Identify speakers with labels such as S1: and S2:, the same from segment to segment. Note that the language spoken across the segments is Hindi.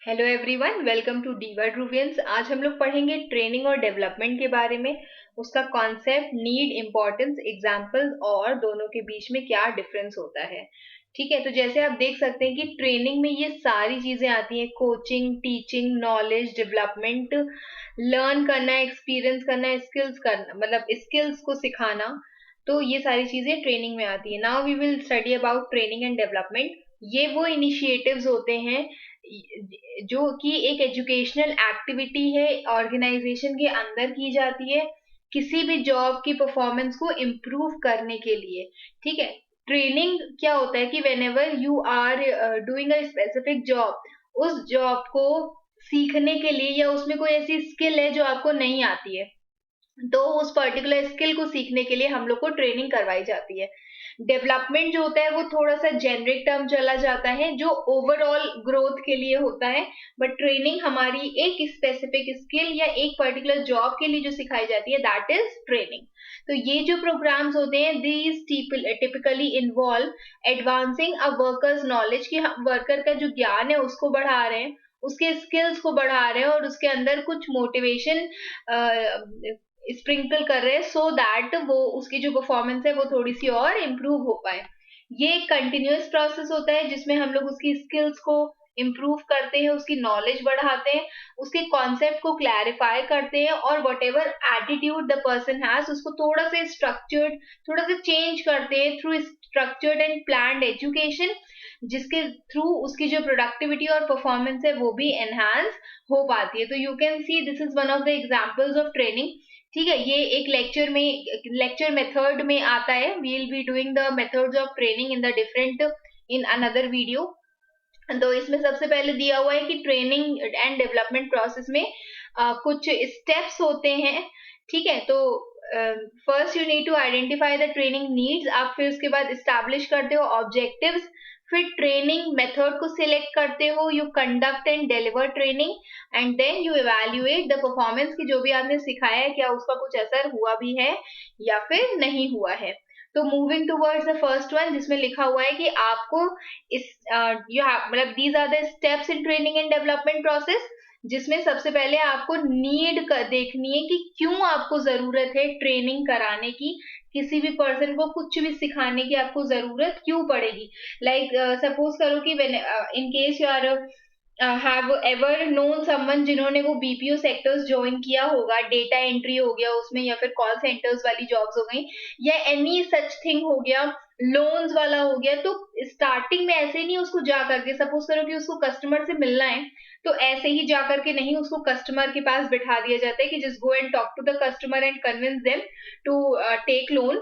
S1: हेलो एवरीवन, वेलकम टू डीवर्ड रूबियंस। आज हम लोग पढ़ेंगे ट्रेनिंग और डेवलपमेंट के बारे में, उसका कॉन्सेप्ट, नीड, इम्पोर्टेंस, एग्जांपल्स और दोनों के बीच में क्या डिफरेंस होता है। ठीक है, तो जैसे आप देख सकते हैं कि ट्रेनिंग में ये सारी चीजें आती हैं, coaching, teaching, knowledge, development, learn करना, एक्सपीरियंस करना, स्किल्स करना, मतलब स्किल्स को सिखाना। तो ये सारी चीजें ट्रेनिंग में आती है। Now we will study about training and development. ये वो इनिशिएटिव्स होते हैं जो कि एक एजुकेशनल एक्टिविटी है, ऑर्गेनाइजेशन के अंदर की जाती है किसी भी जॉब की परफॉर्मेंस को इम्प्रूव करने के लिए। ठीक है, ट्रेनिंग क्या होता है कि whenever you are doing a specific job, उस जॉब को सीखने के लिए या उसमें कोई ऐसी स्किल है जो आपको नहीं आती है, तो उस पर्टिकुलर स्किल को सीखने के लिए हम लोग को ट्रेनिंग करवाई जाती है। डेवलपमेंट जो होता है वो थोड़ा सा जेनरिक टर्म चला जाता है, जो ओवरऑल ग्रोथ के लिए होता है। बट ट्रेनिंग हमारी एक स्पेसिफिक स्किल या एक पर्टिकुलर जॉब के लिए जो सिखाई जाती है, दैट इज ट्रेनिंग। तो ये जो प्रोग्राम्स होते हैं, these typically involve advancing a workers knowledge, कि हम वर्कर का जो ज्ञान है उसको बढ़ा रहे हैं, उसके स्किल्स को बढ़ा रहे हैं और उसके अंदर कुछ मोटिवेशन स्प्रिंकल कर रहे हैं, सो दैट वो उसकी जो परफॉर्मेंस है वो थोड़ी सी और इम्प्रूव हो पाए। ये एक कंटिन्यूअस प्रोसेस होता है जिसमें हम लोग उसकी स्किल्स को इम्प्रूव करते हैं, उसकी नॉलेज बढ़ाते हैं, उसके कॉन्सेप्ट को क्लैरिफाई करते हैं और what ever attitude the person has उसको थोड़ा सा स्ट्रक्चर्ड, थोड़ा सा चेंज करते हैं through structured and planned education, जिसके थ्रू उसकी जो प्रोडक्टिविटी और परफॉर्मेंस है वो भी एनहांस हो पाती है। तो you can see this is one of the examples of training. ठीक है, ये एक लेक्चर मेथड में आता है। We will be doing the methods of training in the different in another video. तो इसमें सबसे पहले दिया हुआ है कि ट्रेनिंग एंड डेवलपमेंट प्रोसेस में कुछ स्टेप्स होते हैं। ठीक है, तो first you need to identify the training needs. आप फिर उसके बाद इस्टेब्लिश करते हो ऑब्जेक्टिव्स, फिर ट्रेनिंग मेथड को सिलेक्ट करते हो, you conduct and deliver training, and then you evaluate the performance की जो भी आपने सिखाया है क्या उसका कुछ असर हुआ भी है या फिर नहीं हुआ है। तो moving towards the first one, जिसमें लिखा हुआ है कि आपको इस यू हैव, मतलब these are the steps in training and development process, जिसमें सबसे पहले आपको नीड कर देखनी है कि क्यों आपको जरूरत है ट्रेनिंग कराने की, किसी भी पर्सन को कुछ भी सिखाने की आपको जरूरत क्यों पड़ेगी। लाइक सपोज करो कि in case you are have ever known someone जिन्होंने वो बीपीओ सेक्टर्स ज्वाइन किया होगा, डेटा एंट्री हो गया उसमें, या फिर कॉल सेंटर्स वाली जॉब्स हो गई, या एनी सच थिंग हो गया, लोन्स वाला हो गया। तो स्टार्टिंग में ऐसे नहीं उसको जा करके, सपोज करो कि उसको कस्टमर से मिलना है, तो ऐसे ही जा करके नहीं उसको कस्टमर के पास बिठा दिया जाता है कि just go and talk to the customer and convince them to take loan.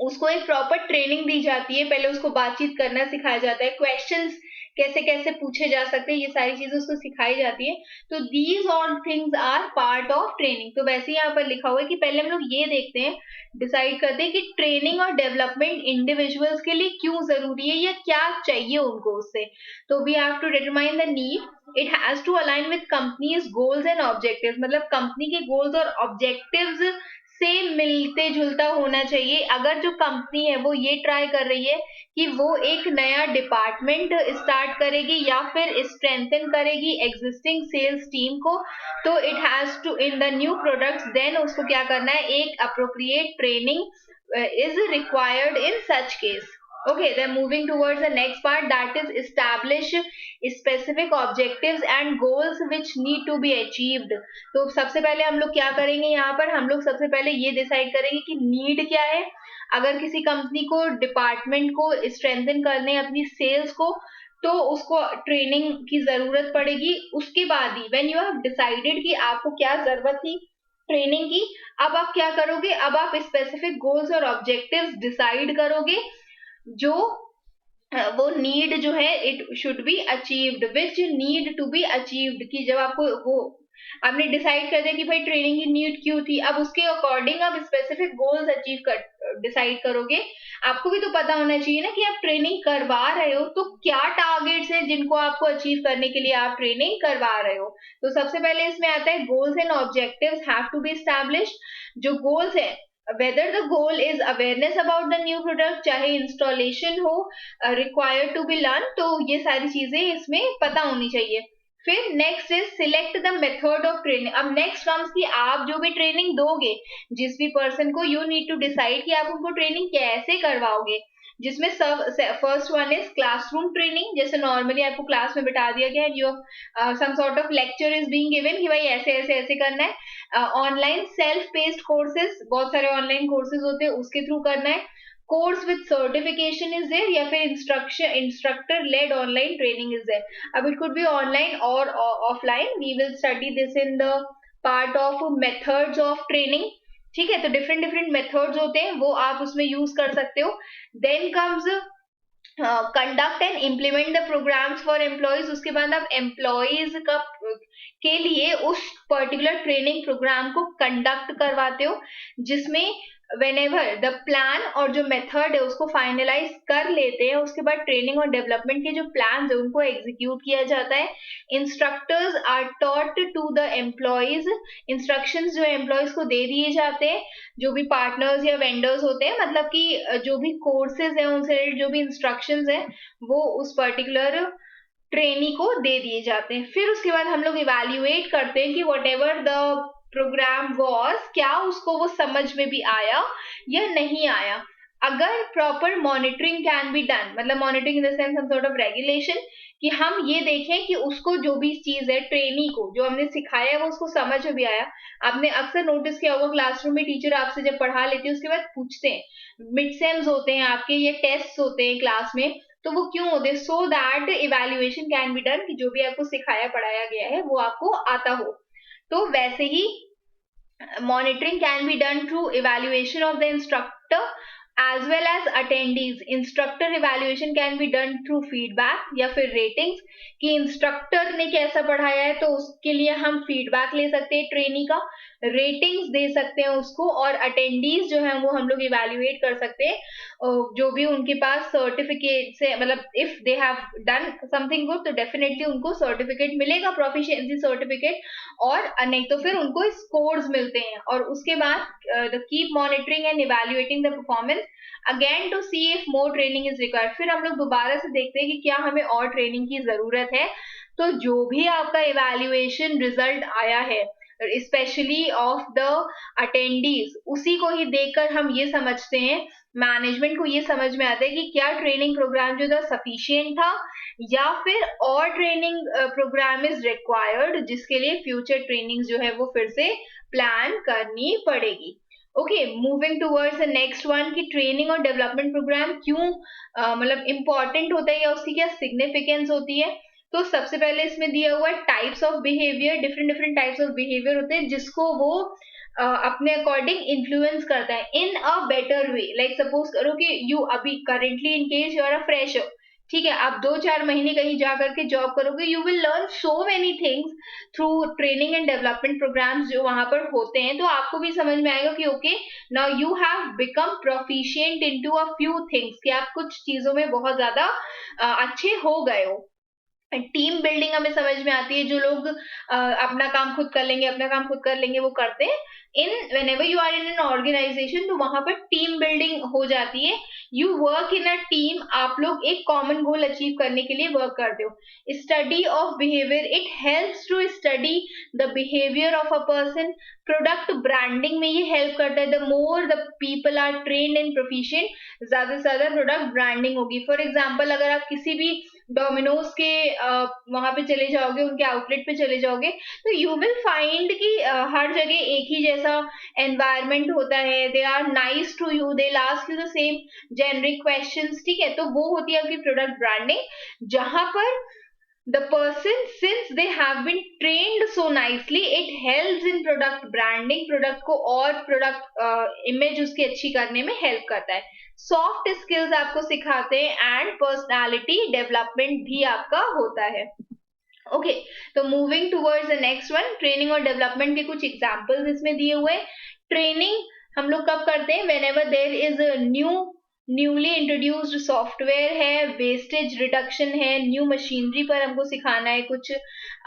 S1: उसको एक प्रॉपर ट्रेनिंग दी जाती है, पहले उसको बातचीत करना सिखाया जाता है, क्वेश्चंस कैसे कैसे पूछे जा सकते हैं, ये सारी चीजें उसको सिखाई जाती है। तो these all things are part of training. तो वैसे ही यहाँ पर लिखा हुआ है कि पहले हम लोग ये देखते हैं, डिसाइड करते हैं कि ट्रेनिंग और डेवलपमेंट इंडिविजुअल्स के लिए क्यों जरूरी है या क्या चाहिए उनको उससे। तो we have to determine the need. It has to align with companies goals and objectives, मतलब कंपनी के गोल्स और ऑब्जेक्टिव्स से मिलते जुलता होना चाहिए। अगर जो कंपनी है वो ये ट्राई कर रही है कि वो एक नया डिपार्टमेंट स्टार्ट करेगी या फिर स्ट्रेंथन करेगी एग्जिस्टिंग सेल्स टीम को, तो it has to in the new products, then उसको क्या करना है, एक appropriate training is required in such case. Okay, then moving towards the next part, that is establish specific objectives and goals which need to be achieved. तो सबसे पहले हम लोग क्या करेंगे, यहाँ पर हम लोग सबसे पहले ये डिसाइड करेंगे कि नीड क्या है। अगर किसी कंपनी को डिपार्टमेंट को स्ट्रेंथन करने अपनी सेल्स को, तो उसको ट्रेनिंग की जरूरत पड़ेगी। उसके बाद he when you have decided कि आपको क्या जरूरत थी ट्रेनिंग की, अब आप क्या करोगे, अब आप स्पेसिफिक गोल्स और ऑब्जेक्टिव्स डिसाइड करोगे, जो वो नीड जो है it should be achieved, which need to be achieved, कि जब आपको वो आपने डिसाइड कर दिया कि भाई ट्रेनिंग की नीड क्यों थी, अब उसके अकॉर्डिंग आप स्पेसिफिक गोल्स अचीव कर डिसाइड करोगे। आपको भी तो पता होना चाहिए ना कि आप ट्रेनिंग करवा रहे हो तो क्या टारगेट्स है जिनको आपको अचीव करने के लिए आप ट्रेनिंग करवा रहे हो। तो सबसे पहले इसमें आता है goals and objectives have to be established. जो गोल्स है, whether the goal is awareness about the new product, चाहे इंस्टॉलेशन हो, required to be learned, तो ये सारी चीजें इसमें पता होनी चाहिए। फिर next is select the method of training. अब नेक्स्ट कम्स कि आप जो भी ट्रेनिंग दोगे जिस भी पर्सन को, यू नीड टू डिसाइड कि आप उनको ट्रेनिंग कैसे करवाओगे, जिसमें सब first one is classroom training, जैसे नॉर्मली आपको क्लास में बिठा दिया गया and your some sort of lecture is being given कि भाई ऐसे ऐसे ऐसे करना है। ऑनलाइन सेल्फ पेस्ड कोर्सेज, बहुत सारे ऑनलाइन कोर्सेज होते हैं, उसके थ्रू करना है। Course with certification is there, या फिर instructor led online training is there. अब इट कुड बी ऑनलाइन और offline, we will study this in the part of methods of training. ठीक है, तो डिफरेंट डिफरेंट मेथड्स होते हैं, वो आप उसमें यूज कर सकते हो। Then comes conduct and implement the programs for employees. उसके बाद आप एम्प्लॉयज का के लिए उस पर्टिकुलर ट्रेनिंग प्रोग्राम को कंडक्ट करवाते हो, जिसमें whenever the प्लान और जो मेथड है उसको फाइनलाइज कर लेते हैं, उसके बाद ट्रेनिंग और डेवलपमेंट के जो प्लान है उनको एग्जीक्यूट किया जाता है। Instructors are taught to the employees, instructions जो एम्प्लॉयज को दे दिए जाते हैं, जो भी पार्टनर्स या वेंडर्स होते हैं, मतलब कि जो भी कोर्सेज है उनसे रिलेटेड जो भी इंस्ट्रक्शंस है वो उस पर्टिकुलर ट्रेनी को दे दिए जाते हैं। फिर उसके बाद हम लोग इवैल्यूएट करते हैं कि whatever the program was, क्या उसको वो समझ में भी आया या नहीं आया। अगर proper monitoring can be done, मतलब monitoring in the sense some sort of regulation, कि हम ये देखें कि उसको जो भी चीज है, ट्रेनी को जो हमने सिखाया है वो उसको समझ में भी आया। आपने अक्सर नोटिस किया होगा क्लासरूम में टीचर आपसे जब पढ़ा लेती है उसके बाद पूछते हैं, मिड सेम्स होते हैं आपके, ये टेस्ट होते हैं क्लास में, तो वो क्यों होते हैं? So that evaluation can be done, कि जो भी आपको सिखाया पढ़ाया गया है वो आपको आता हो। तो वैसे ही monitoring can be done through evaluation of the instructor as well as attendees. Instructor evaluation can be done through feedback या फिर ratings, कि इंस्ट्रक्टर ने कैसा पढ़ाया है तो उसके लिए हम फीडबैक ले सकते हैं, ट्रेनी का रेटिंग्स दे सकते हैं उसको, और अटेंडीज जो है वो हम लोग इवेल्युएट कर सकते हैं, जो भी उनके पास सर्टिफिकेट से, मतलब if they have done something good तो डेफिनेटली उनको सर्टिफिकेट मिलेगा, प्रोफिशिएंसी सर्टिफिकेट, और नहीं तो फिर उनको स्कोर्स मिलते हैं। और उसके बाद keep monitoring and evaluating the performance again to see if more training is required. फिर हम लोग दोबारा से देखते हैं कि क्या हमें और ट्रेनिंग की जरूरत है। तो जो भी आपका इवेल्युएशन रिजल्ट आया है स्पेशली ऑफ द अटेंडीज, उसी को ही देखकर हम ये समझते हैं, मैनेजमेंट को ये समझ में आता है कि क्या ट्रेनिंग प्रोग्राम जो था सफिशिएंट था या फिर और ट्रेनिंग प्रोग्राम इज रिक्वायर्ड, जिसके लिए फ्यूचर ट्रेनिंग जो है वो फिर से प्लान करनी पड़ेगी। Okay, moving towards the next one, कि ट्रेनिंग और डेवलपमेंट प्रोग्राम क्यों मतलब इम्पोर्टेंट होता है या उसकी क्या सिग्निफिकेंस होती है। तो सबसे पहले इसमें दिया हुआ है types of behaviour, different different types of behaviour होते हैं जिसको वो अपने अकॉर्डिंग इन्फ्लुएंस करता है in a better way. Like suppose करो कि यू अभी currently in case you are a fresher, ठीक है, आप 2-4 महीने कहीं जा करके जॉब करोगे, you will learn so many things through training and development programs जो वहां पर होते हैं। तो आपको भी समझ में आएगा कि okay now you have become proficient into a few things, कि आप कुछ चीजों में बहुत ज्यादा अच्छे हो गए हो। टीम बिल्डिंग हमें समझ में आती है, जो लोग अपना काम खुद कर लेंगे, अपना काम खुद कर लेंगे, वो करते हैं। इन whenever you are in an organization, तो वहां पर टीम बिल्डिंग हो जाती है, you work in a team, आप लोग एक कॉमन गोल अचीव करने के लिए वर्क करते हो। Study of behaviour, it helps to study the behaviour of a person. Product branding में ये हेल्प करता है, the more the people are trained and proficient, ज्यादा से ज्यादा प्रोडक्ट ब्रांडिंग होगी। फॉर एग्जाम्पल, अगर आप किसी भी डोमिनोज के वहां पे चले जाओगे, उनके आउटलेट पे चले जाओगे, तो यू विल फाइंड कि हर जगह एक ही जैसा एनवायरमेंट होता है, they are nice to you, they ask you the same generic questions, ठीक है। तो वो होती है आपकी प्रोडक्ट ब्रांडिंग, जहां पर the person, since they have been trained so nicely, it helps in product branding, product को और प्रोडक्ट इमेज उसकी अच्छी करने में हेल्प करता है। सॉफ्ट स्किल्स आपको सिखाते हैं एंड पर्सनालिटी डेवलपमेंट भी आपका होता है। ओके, तो moving towards the next one, training और डेवलपमेंट के कुछ एग्जांपल्स इसमें दिए हुए। ट्रेनिंग हम लोग कब करते हैं? Whenever there is new newly introduced software है, वेस्टेज रिडक्शन है, न्यू मशीनरी पर हमको सिखाना है कुछ,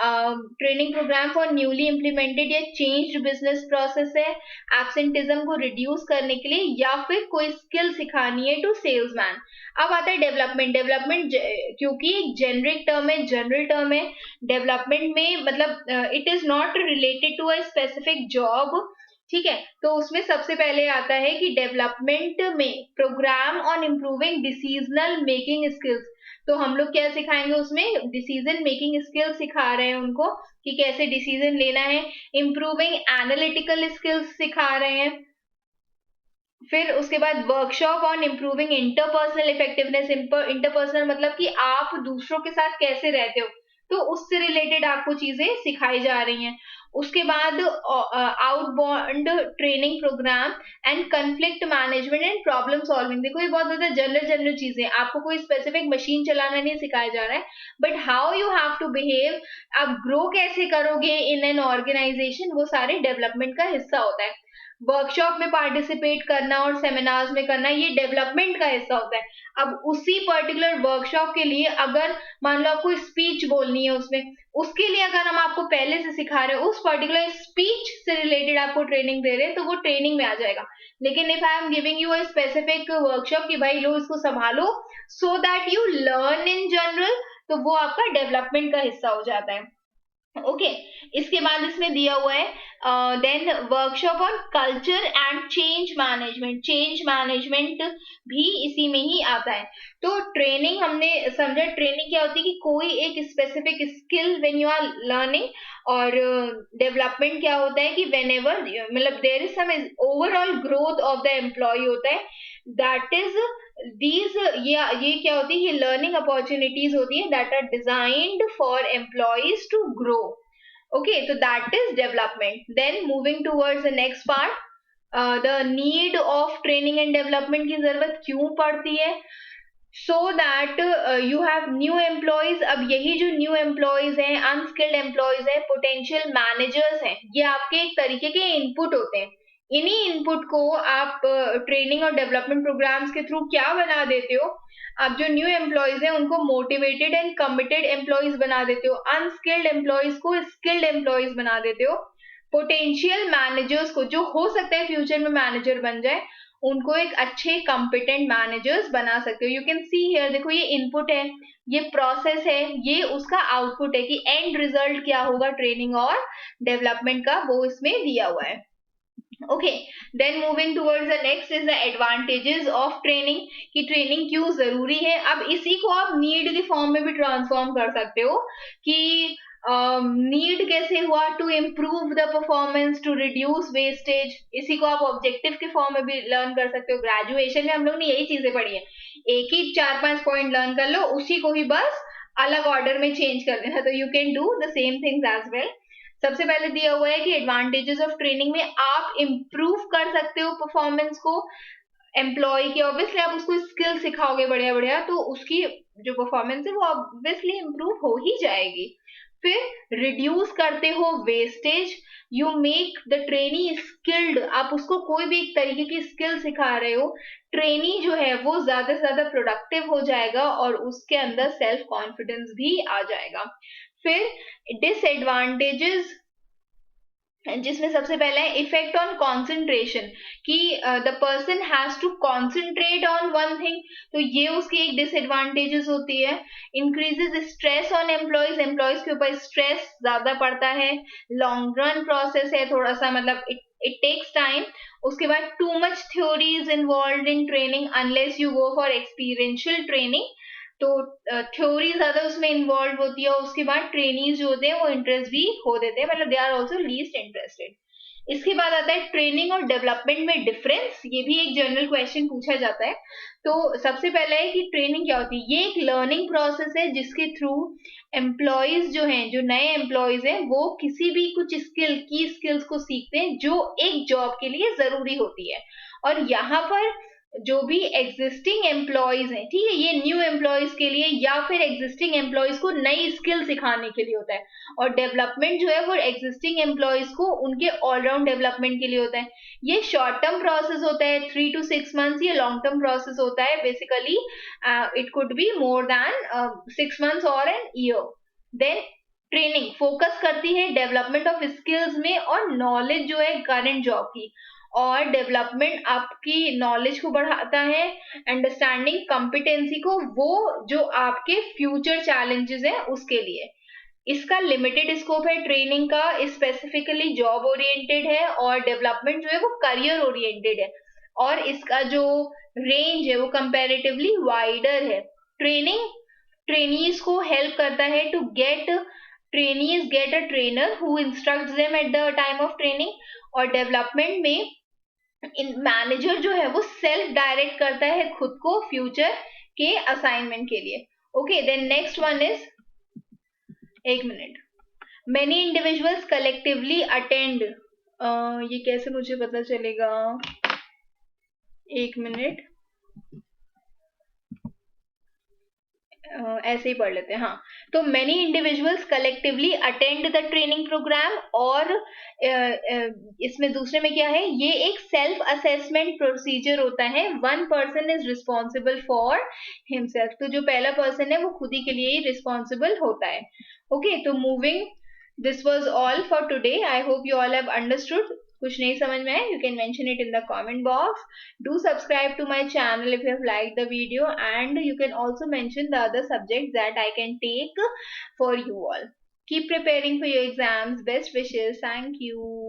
S1: training program for newly implemented या चेंज्ड बिजनेस प्रोसेस है, एब्सेंटिज्म को रिड्यूस करने के लिए, या फिर कोई स्किल सिखानी है टू सेल्समैन। अब आता है डेवलपमेंट। डेवलपमेंट क्योंकि एक जेनरिक टर्म है, जनरल टर्म है, डेवलपमेंट में मतलब it is not related to a specific job, ठीक है। तो उसमें सबसे पहले आता है कि डेवलपमेंट में program on improving decisional making skills. तो हम लोग क्या सिखाएंगे उसमें, डिसीजन मेकिंग स्किल्स सिखा रहे हैं उनको कि कैसे डिसीजन लेना है। इम्प्रूविंग एनालिटिकल स्किल्स सिखा रहे हैं। फिर उसके बाद workshop on improving interpersonal effectiveness. Interpersonal मतलब कि आप दूसरों के साथ कैसे रहते हो, तो उससे रिलेटेड आपको चीजें सिखाई जा रही हैं। उसके बाद outbound training program and conflict management and problem solving. देखो ये बहुत ज्यादा जनरल जनरल चीजें, आपको कोई स्पेसिफिक मशीन चलाना नहीं सिखाया जा रहा है, but how you have to behave, आप ग्रो कैसे करोगे इन एन ऑर्गेनाइजेशन, वो सारे डेवलपमेंट का हिस्सा होता है। वर्कशॉप में पार्टिसिपेट करना और सेमिनार्स में करना, ये डेवलपमेंट का हिस्सा होता है। अब उसी पर्टिकुलर वर्कशॉप के लिए अगर मान लो आपको स्पीच बोलनी है उसमें, उसके लिए अगर हम आपको पहले से सिखा रहे हैं, उस पर्टिकुलर स्पीच से रिलेटेड आपको ट्रेनिंग दे रहे हैं, तो वो ट्रेनिंग में आ जाएगा। लेकिन if I am giving you a specific workshop कि भाई लो इसको संभालो सो that you learn in general, तो वो आपका डेवलपमेंट का हिस्सा हो जाता है। ओके इसके बाद इसमें दिया हुआ है then workshop on culture and change management. Change management भी इसी में ही आता है। तो ट्रेनिंग हमने समझा, ट्रेनिंग क्या होती है कि कोई एक specific skill when you are learning, और डेवलपमेंट क्या होता है कि वेन एवर मतलब there is some overall growth of the employee होता है, दैट इज these ये क्या होती है, ये लर्निंग अपॉर्चुनिटीज होती है that are designed for employees to grow. Okay तो that is development. Then moving towards the next part, the need of training and development की जरूरत क्यों पड़ती है, so that you have new employees. अब यही जो न्यू एम्प्लॉयज हैं, अनस्किल्ड एम्प्लॉयज हैं, पोटेंशियल मैनेजर्स हैं, ये आपके एक तरीके के इनपुट होते हैं। इन्हीं इनपुट को आप ट्रेनिंग और डेवलपमेंट प्रोग्राम्स के थ्रू क्या बना देते हो, आप जो न्यू एम्प्लॉयज हैं उनको मोटिवेटेड एंड कमिटेड एम्प्लॉयज बना देते हो, अनस्किल्ड एम्प्लॉयज को स्किल्ड एम्प्लॉयज बना देते हो, पोटेंशियल मैनेजर्स को जो हो सकता है फ्यूचर में मैनेजर बन जाए, उनको एक अच्छे कॉम्पिटेंट मैनेजर्स बना सकते हो। यू कैन सी हियर, देखो ये इनपुट है, ये प्रोसेस है, ये उसका आउटपुट है कि एंड रिजल्ट क्या होगा ट्रेनिंग और डेवलपमेंट का, वो इसमें दिया हुआ है। Okay then moving towards the next is the advantages of training, कि ट्रेनिंग क्यों जरूरी है। अब इसी को आप नीड के फॉर्म में भी ट्रांसफॉर्म कर सकते हो कि नीड कैसे हुआ, to improve the performance, to reduce wastage. इसी को आप ऑब्जेक्टिव के फॉर्म में भी लर्न कर सकते हो। ग्रेजुएशन में हम लोग ने यही चीजें पढ़ी है, एक ही 4-5 पॉइंट लर्न कर लो, उसी को ही बस अलग ऑर्डर में चेंज कर देना, तो you can do the same things as well. सबसे पहले दिया हुआ है कि एडवांटेजेस ऑफ ट्रेनिंग में आप इम्प्रूव कर सकते हो परफॉर्मेंस को एम्प्लॉय की। ऑब्वियसली आप उसको स्किल सिखाओगे बढ़िया बढ़िया, तो उसकी जो परफॉर्मेंस है वो ऑब्वियसली इम्प्रूव हो ही जाएगी। फिर रिड्यूस करते हो wastage, you make the trainee skilled, आप उसको कोई भी एक तरीके की स्किल सिखा रहे हो, ट्रेनी जो है वो ज्यादा से ज्यादा प्रोडक्टिव हो जाएगा और उसके अंदर सेल्फ कॉन्फिडेंस भी आ जाएगा। फिर डिसएडवांटेजेस, जिसमें सबसे पहला है इफेक्ट ऑन कंसंट्रेशन, कि the person has to concentrate on one thing, तो ये उसकी एक डिसएडवांटेजेस होती है। Increases stress on employees, employees के ऊपर स्ट्रेस ज्यादा पड़ता है। लॉन्ग रन प्रोसेस है थोड़ा सा, मतलब इट टेक्स टाइम। उसके बाद too much theory is involve in training unless you go for experiential training, तो थ्योरी ज्यादा उसमें इन्वॉल्व होती है। उसके बाद ट्रेनीज जो होते हैं वो इंटरेस्ट भी खो देते हैं, मतलब they are also least interested. इसके बाद आता है ट्रेनिंग और डेवलपमेंट में डिफरेंस, ये भी एक जनरल क्वेश्चन पूछा जाता है। तो सबसे पहला है कि ट्रेनिंग क्या होती है, ये एक लर्निंग प्रोसेस है जिसके थ्रू एम्प्लॉयज जो हैं, जो नए एम्प्लॉयज हैं, वो किसी भी कुछ स्किल की स्किल्स को सीखते हैं जो एक जॉब के लिए जरूरी होती है। और यहाँ पर जो भी एग्जिस्टिंग एम्प्लॉयज हैं, ठीक है, ये न्यू एम्प्लॉयज के लिए या फिर एग्जिस्टिंग एम्प्लॉयज को नई स्किल सिखाने के लिए होता है। और डेवलपमेंट जो है वो एग्जिस्टिंग एम्प्लॉयज को उनके ऑलराउंड डेवलपमेंट के लिए होता है। ये शॉर्ट टर्म प्रोसेस होता है 3 to 6 months, ये लॉन्ग टर्म प्रोसेस होता है basically. It could be more than 6 months और an year. Then training focus करती है डेवलपमेंट ऑफ स्किल्स में और नॉलेज जो है करंट जॉब की। और डेवलपमेंट आपकी नॉलेज को बढ़ाता है, अंडरस्टैंडिंग कॉम्पिटेंसी को, वो जो आपके फ्यूचर चैलेंजेस हैं उसके लिए। इसका लिमिटेड स्कोप है ट्रेनिंग का, स्पेसिफिकली जॉब ओरिएंटेड है, और डेवलपमेंट जो है वो करियर ओरिएंटेड है, और इसका जो रेंज है वो कंपैरेटिवली वाइडर है। ट्रेनिंग ट्रेनीज को हेल्प करता है to get trainees get a trainer who instructs them at the time of training. और डेवलपमेंट में मैनेजर जो है वो सेल्फ डायरेक्ट करता है खुद को फ्यूचर के असाइनमेंट के लिए। Okay, then next one is, एक minute, many individuals collectively attend, ये कैसे मुझे पता चलेगा, एक मिनट, ऐसे ही पढ़ लेते हैं। हाँ, तो many individuals collectively attend the training program, और इसमें दूसरे में क्या है, ये एक सेल्फ असेसमेंट प्रोसीजर होता है। One person is responsible for himself, तो जो पहला पर्सन है वो खुद ही के लिए ही रिस्पॉन्सिबल होता है। ओके, तो moving, this was all for today. I hope you all have understood. कुछ नहीं समझ में आया, you can mention it in the comment box. Do subscribe to my channel if you have liked the video, and you can also mention the other subjects that I can take for you all. Keep preparing for your exams. Best wishes. Thank you.